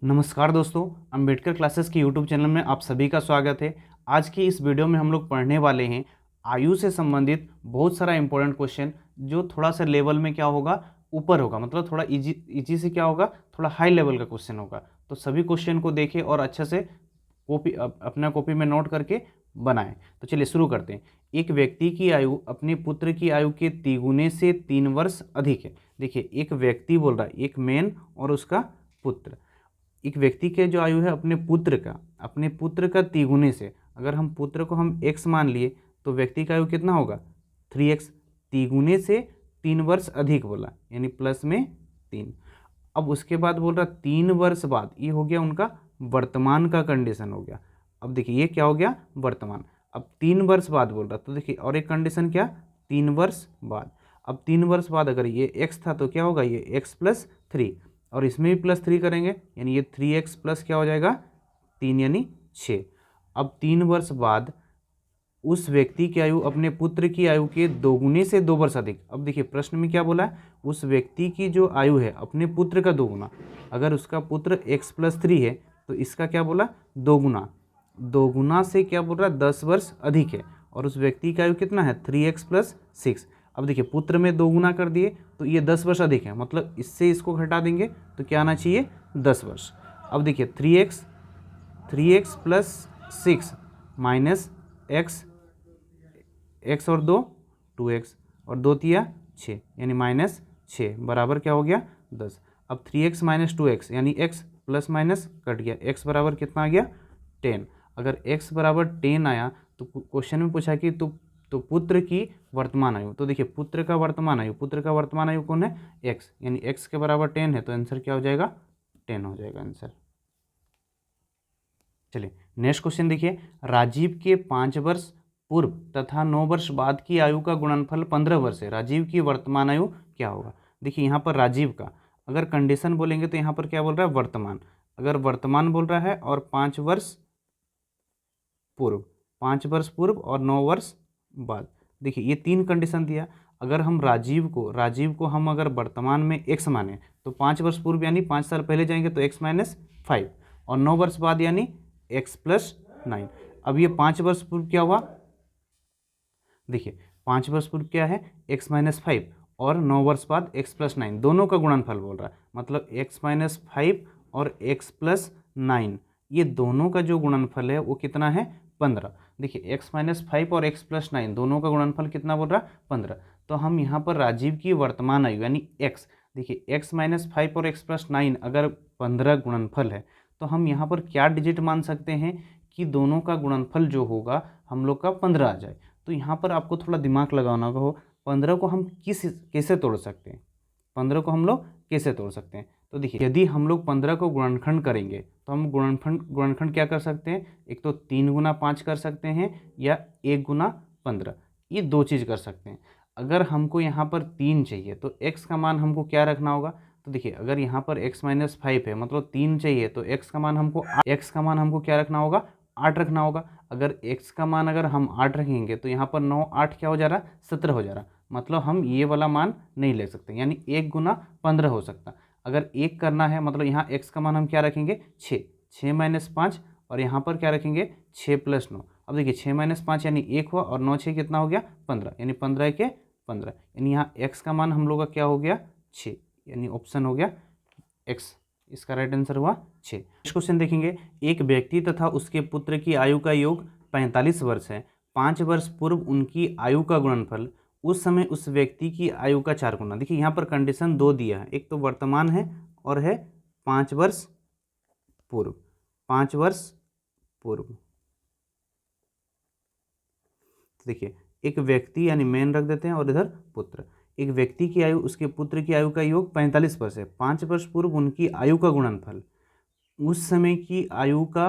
नमस्कार दोस्तों, अंबेडकर क्लासेस की यूट्यूब चैनल में आप सभी का स्वागत है। आज की इस वीडियो में हम लोग पढ़ने वाले हैं आयु से संबंधित बहुत सारा इंपॉर्टेंट क्वेश्चन जो थोड़ा सा लेवल में क्या होगा, ऊपर होगा, मतलब थोड़ा इजी से क्या होगा, थोड़ा हाई लेवल का क्वेश्चन होगा। तो सभी क्वेश्चन को देखें और अच्छे से अपना कॉपी में नोट करके बनाएं। तो चलिए शुरू करते हैं। एक व्यक्ति की आयु अपने पुत्र की आयु के तिगुने से 3 वर्ष अधिक है। देखिए, एक व्यक्ति बोल रहा है, एक मैन और उसका पुत्र। एक व्यक्ति के जो आयु है अपने पुत्र का तिगुने से, अगर हम पुत्र को हम x मान लिए तो व्यक्ति का आयु कितना होगा 3x। तिगुने से 3 वर्ष अधिक बोला, यानी प्लस में 3। अब उसके बाद बोल रहा 3 वर्ष बाद, ये हो गया उनका वर्तमान का कंडीशन हो गया। अब देखिए ये क्या हो गया, वर्तमान। अब 3 वर्ष बाद बोल रहा, तो देखिए और एक कंडीशन क्या, 3 वर्ष बाद। अब 3 वर्ष बाद अगर ये x था तो क्या होगा, ये x प्लस 3, और इसमें भी प्लस 3 करेंगे, यानी ये 3x प्लस क्या हो जाएगा 3, यानी 6। अब 3 वर्ष बाद उस व्यक्ति की आयु अपने पुत्र की आयु के दोगुने से 2 वर्ष अधिक। अब देखिए प्रश्न में क्या बोला है, उस व्यक्ति की जो आयु है अपने पुत्र का दोगुना। अगर उसका पुत्र x प्लस 3 है तो इसका क्या बोला, दोगुना। दोगुना से क्या बोल रहा है, 10 वर्ष अधिक है, और उस व्यक्ति का आयु कितना है 3x प्लस 6। अब देखिए पुत्र में दोगुना कर दिए तो ये 10 वर्ष अधिक है, मतलब इससे इसको घटा देंगे तो क्या आना चाहिए 10 वर्ष। अब देखिए 3x प्लस 6 माइनस x और 2 2x और 2 तिया 6, यानी माइनस 6 बराबर क्या हो गया 10। अब 3x माइनस 2x यानी x प्लस माइनस कट गया, x बराबर कितना आ गया 10। अगर x बराबर 10 आया तो क्वेश्चन में पूछा कि तो पुत्र की वर्तमान आयु। तो देखिए पुत्र का वर्तमान आयु कौन है, x, यानी x के बराबर 10 है, तो आंसर क्या हो जाएगा 10 हो जाएगा आंसर। चलिए नेक्स्ट क्वेश्चन देखिए, राजीव के 5 वर्ष पूर्व तथा 9 वर्ष बाद की आयु का गुणनफल 15 वर्ष है। राजीव की वर्तमान आयु क्या होगा। देखिए यहाँ पर राजीव का अगर कंडीशन बोलेंगे तो यहाँ पर क्या बोल रहा है, वर्तमान। अगर वर्तमान बोल रहा है और 5 वर्ष पूर्व और 9 वर्ष बाद, देखिए ये 3 कंडीशन दिया। अगर हम राजीव को हम अगर वर्तमान में x माने तो 5 वर्ष पूर्व यानी 5 साल पहले जाएंगे तो x माइनस 5, और 9 वर्ष बाद यानी x प्लस 9। अब ये 5 वर्ष पूर्व क्या हुआ, देखिए 5 वर्ष पूर्व क्या है x माइनस 5, और 9 वर्ष बाद x प्लस 9, दोनों का गुणनफल बोल रहा है, मतलब x माइनस 5 और x प्लस 9, ये दोनों का जो गुणनफल है वो कितना है 15। देखिए x माइनस 5 और x प्लस 9 दोनों का गुणनफल कितना बोल रहा है 15। तो हम यहाँ पर राजीव की वर्तमान आयु यानी x, देखिए x माइनस 5 और x प्लस 9 अगर 15 गुणनफल है तो हम यहाँ पर क्या डिजिट मान सकते हैं कि दोनों का गुणनफल जो होगा हम लोग का 15 आ जाए। तो यहाँ पर आपको थोड़ा दिमाग लगाना हो, 15 को हम कैसे तोड़ सकते हैं, 15 को हम लोग कैसे तोड़ सकते हैं। तो देखिए यदि हम लोग 15 को गुणनखंड करेंगे तो हम गुणनखंड क्या कर सकते हैं, एक तो 3 गुना 5 कर सकते हैं या 1 गुना 15, ये 2 चीज़ कर सकते हैं। अगर हमको यहाँ पर 3 चाहिए तो x का मान हमको क्या रखना होगा। तो देखिए अगर यहाँ पर x माइनस 5 है, मतलब 3 चाहिए, तो x का मान हमको क्या रखना होगा, 8 रखना होगा। अगर x का मान अगर हम 8 रखेंगे तो यहाँ पर 9 8 क्या हो जा रहा, 17 हो जा रहा, मतलब हम ये वाला मान नहीं ले सकते, यानी 1 गुना 15 हो सकता। अगर 1 करना है मतलब यहाँ x का मान हम क्या रखेंगे 6 माइनस 5, और यहाँ पर क्या रखेंगे 6 प्लस 9। अब देखिए 6 माइनस 5 यानी 1 हुआ, और 9 6 कितना हो गया 15, यानी 15 के 15, यानी यहाँ x का मान हम लोग का क्या हो गया 6, यानी ऑप्शन हो गया x, इसका राइट आंसर हुआ 6। नेक्स्ट क्वेश्चन देखेंगे, एक व्यक्ति तथा उसके पुत्र की आयु का योग 45 वर्ष है। 5 वर्ष पूर्व उनकी आयु का गुणनफल उस समय उस व्यक्ति की आयु का 4 गुना। देखिए यहाँ पर कंडीशन 2 दिया है, एक तो वर्तमान है और है 5 वर्ष पूर्व। 5 वर्ष पूर्व देखिए एक व्यक्ति यानी मैन रख देते हैं और इधर पुत्र। एक व्यक्ति की आयु उसके पुत्र की आयु का योग 45 वर्ष है। 5 वर्ष पूर्व उनकी आयु का गुणनफल उस समय की आयु का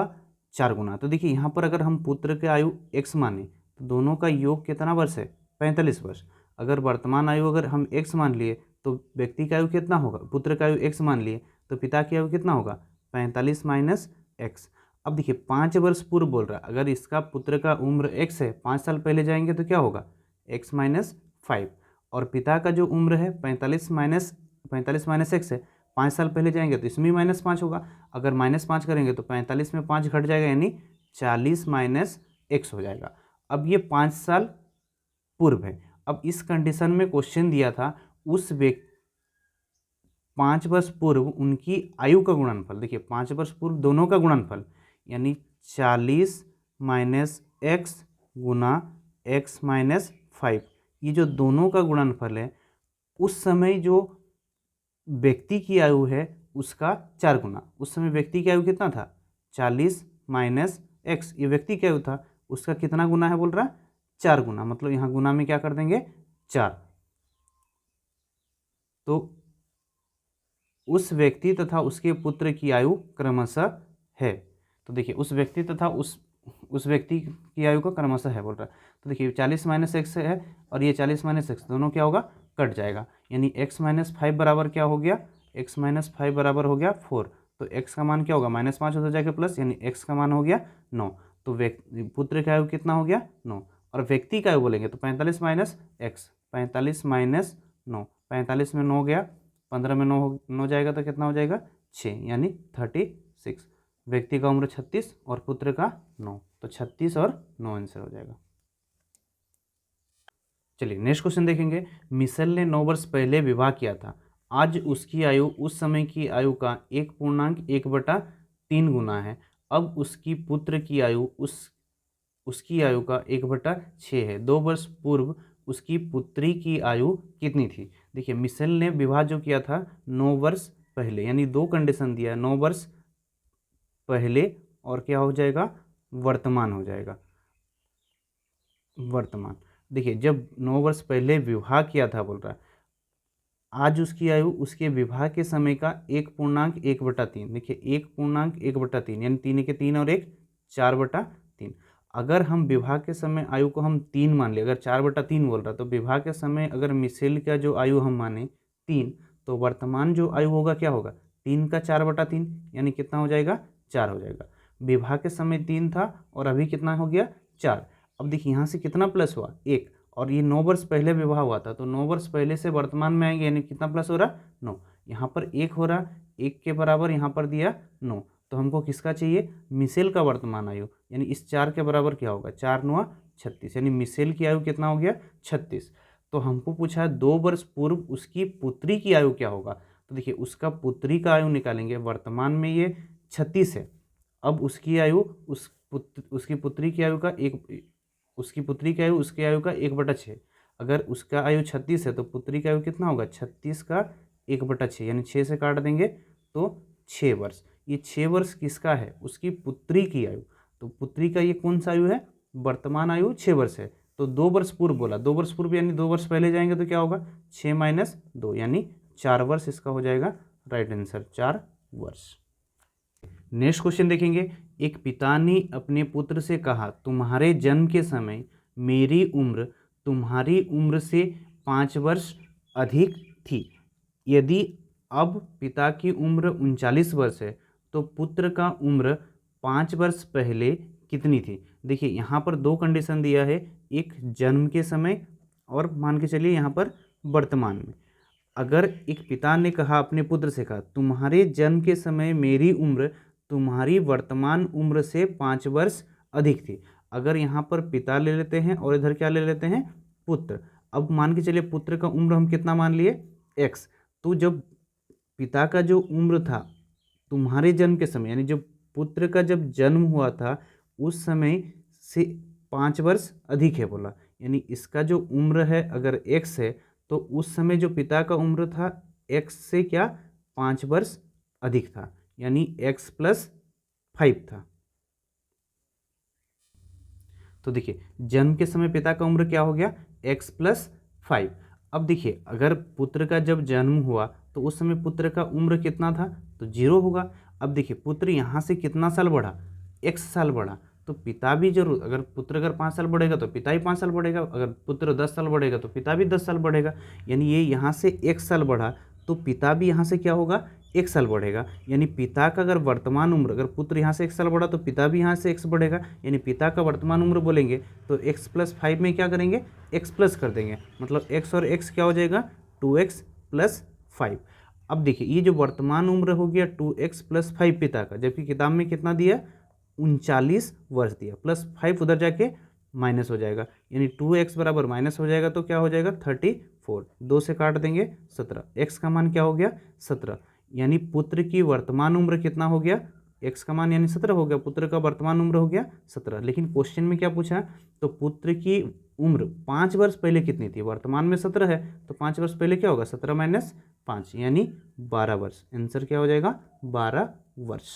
4 गुना। तो देखिए यहाँ पर अगर हम पुत्र की आयु x माने तो दोनों का योग कितना वर्ष है 45 वर्ष। अगर वर्तमान आयु अगर हम x मान लिए तो व्यक्ति का आयु कितना होगा, पुत्र का आयु x मान लिए तो पिता की आयु कितना होगा 45 माइनस x। अब देखिए 5 वर्ष पूर्व बोल रहा है, अगर इसका पुत्र का उम्र x है, 5 साल पहले जाएंगे तो क्या होगा x माइनस 5, और पिता का जो उम्र है 45 माइनस x है, 5 साल पहले जाएंगे तो इसमें -5 होगा। अगर -5 करेंगे तो 45 में 5 घट जाएगा, यानी 40 माइनस x हो जाएगा। अब ये 5 साल पूर्व है। अब इस कंडीशन में क्वेश्चन दिया था उस व्यक्ति 5 वर्ष पूर्व उनकी आयु का गुणनफल। देखिए 5 वर्ष पूर्व दोनों का गुणनफल, यानी 40 माइनस एक्स गुना x माइनस 5, ये जो दोनों का गुणनफल है उस समय जो व्यक्ति की आयु है उसका 4 गुना। उस समय व्यक्ति की आयु कितना था, 40 माइनस एक्स, ये व्यक्ति की आयु था, उसका कितना गुना है बोल रहा, 4 गुना। मतलब यहाँ गुना में क्या कर देंगे, 4। तो उस व्यक्ति तथा उसके पुत्र की आयु क्रमशः है। तो देखिए उस व्यक्ति तथा उस व्यक्ति की आयु का क्रमशः है बोल रहा है। तो देखिए 40 माइनस एक्स है और ये 40 माइनस एक्स, दोनों क्या होगा, कट जाएगा। यानी x माइनस 5 बराबर क्या हो गया, x माइनस 5 बराबर हो गया 4। तो x का मान क्या होगा, -5 हो जाएगा प्लस, यानी x का मान हो गया 9। तो पुत्र का आयु कितना हो गया, 9। और व्यक्ति का आयु बोलेंगे तो 45 माइनस एक्स, 45 माइनस 9, 45 में 9 गया, 15 में 9 जाएगा तो कितना हो जाएगा, 6, यानी 36। व्यक्ति का उम्र 36 और पुत्र का 9, तो 36 और 9 आंसर हो जाएगा। चलिए नेक्स्ट क्वेश्चन देखेंगे। मिशेल ने 9 वर्ष पहले विवाह किया था। आज उसकी आयु उस समय की आयु का 1.1/3 गुना है। अब उसकी पुत्र की आयु उसकी आयु का 1/6 है। 2 वर्ष पूर्व उसकी पुत्री की आयु कितनी थी। देखिए मिशेल ने विवाह जो किया था 9 वर्ष पहले, यानी 2 कंडीशन दिया है, 9 वर्ष पहले और क्या हो जाएगा, वर्तमान हो जाएगा, वर्तमान। देखिए जब 9 वर्ष पहले विवाह किया था बोल रहा है, आज उसकी आयु उसके विवाह के समय का 1.1/3। देखिए 1.1/3 यानी 3 के 3 और 1 4/3। अगर हम विवाह के समय आयु को हम 3 मान ले, अगर 4/3 बोल रहा तो विवाह के समय अगर मिशेल का जो आयु हम माने 3, तो वर्तमान जो आयु होगा क्या होगा, 3 का 4/3, यानी कितना हो जाएगा, 4 हो जाएगा। विवाह के समय 3 था और अभी कितना हो गया, 4। अब देखिए यहाँ से कितना प्लस हुआ, 1, और ये 9 वर्ष पहले विवाह हुआ था, तो 9 वर्ष पहले से वर्तमान में आएंगे, यानी कितना प्लस हो रहा, 9। यहाँ पर 1 हो रहा, 1 के बराबर यहाँ पर दिया 9, तो हमको किसका चाहिए, मिशेल का वर्तमान आयु, यानी इस 4 के बराबर क्या होगा, 4 9 36, यानी मिशेल की आयु कितना हो गया, 36। तो हमको पूछा है 2 वर्ष पूर्व उसकी पुत्री की आयु क्या होगा। तो देखिए उसका पुत्री का आयु निकालेंगे, वर्तमान में ये 36 है। अब उसकी आयु उसकी पुत्री की आयु का उसकी पुत्री की आयु उसकी आयु का 1/6। अगर उसका आयु 36 है तो पुत्री का आयु कितना होगा, 36 का 1/6, यानी 6 से काट देंगे तो 6 वर्ष। ये 6 वर्ष किसका है, उसकी पुत्री की आयु। तो पुत्री का ये कौन सा आयु है, वर्तमान आयु 6 वर्ष है। तो 2 वर्ष पूर्व बोला, 2 वर्ष पूर्व यानी 2 वर्ष पहले जाएंगे तो क्या होगा, 6 माइनस 2, यानी 4 वर्ष इसका हो जाएगा राइट आंसर, 4 वर्ष। नेक्स्ट क्वेश्चन देखेंगे। एक पिता ने अपने पुत्र से कहा, तुम्हारे जन्म के समय मेरी उम्र तुम्हारी उम्र से 5 वर्ष अधिक थी। यदि अब पिता की उम्र 39 वर्ष है तो पुत्र का उम्र 5 वर्ष पहले कितनी थी। देखिए यहाँ पर 2 कंडीशन दिया है, एक जन्म के समय और मान के चलिए यहाँ पर वर्तमान में। अगर एक पिता ने कहा अपने पुत्र से कहा, तुम्हारे जन्म के समय मेरी उम्र तुम्हारी वर्तमान उम्र से 5 वर्ष अधिक थी। अगर यहाँ पर पिता ले लेते हैं और इधर क्या ले लेते हैं, पुत्र। अब मान के चलिए पुत्र का उम्र हम कितना मान लिए, x। तो जब पिता का जो उम्र था तुम्हारे जन्म के समय, यानी जब पुत्र का जब जन्म हुआ था उस समय से 5 वर्ष अधिक है बोला, यानी इसका जो उम्र है अगर x है तो उस समय जो पिता का उम्र था x से क्या 5 वर्ष अधिक था, यानी x + 5 था। तो देखिए जन्म के समय पिता का उम्र क्या हो गया, x + 5। अब देखिए अगर पुत्र का जब जन्म हुआ तो उस समय पुत्र का उम्र कितना था, तो 0 होगा। अब देखिए पुत्र यहाँ से कितना साल बढ़ा, x साल बढ़ा, तो पिता भी जरूर, अगर पुत्र अगर 5 साल बढ़ेगा तो पिता ही 5 साल बढ़ेगा, अगर पुत्र 10 साल बढ़ेगा तो पिता भी 10 साल बढ़ेगा। यानी ये यहाँ से 1 साल बढ़ा तो पिता भी यहाँ से क्या होगा, 1 साल बढ़ेगा। यानी पिता का अगर वर्तमान उम्र, अगर पुत्र यहाँ से 1 साल बढ़ा तो पिता भी यहाँ से x बढ़ेगा, यानी पिता का वर्तमान उम्र बोलेंगे तो x + 5 में क्या करेंगे, x प्लस कर देंगे, मतलब x और x क्या हो जाएगा 2x + 5। अब देखिए ये जो वर्तमान उम्र हो गया 2x+5 पिता का, जबकि किताब में कितना दिया 39 वर्ष दिया, +5 उधर जाके माइनस हो जाएगा, यानी 2x बराबर माइनस हो जाएगा तो क्या हो जाएगा 34, 2 से काट देंगे 17, x का मान क्या हो गया 17, यानी पुत्र की वर्तमान उम्र कितना हो गया, x का मान यानी 17 हो गया, पुत्र का वर्तमान उम्र हो गया 17। लेकिन क्वेश्चन में क्या पूछा, तो पुत्र की उम्र 5 वर्ष पहले कितनी थी, वर्तमान में 17 है तो 5 वर्ष पहले क्या होगा 17 - 5 यानी 12 वर्ष, आंसर क्या हो जाएगा 12 वर्ष।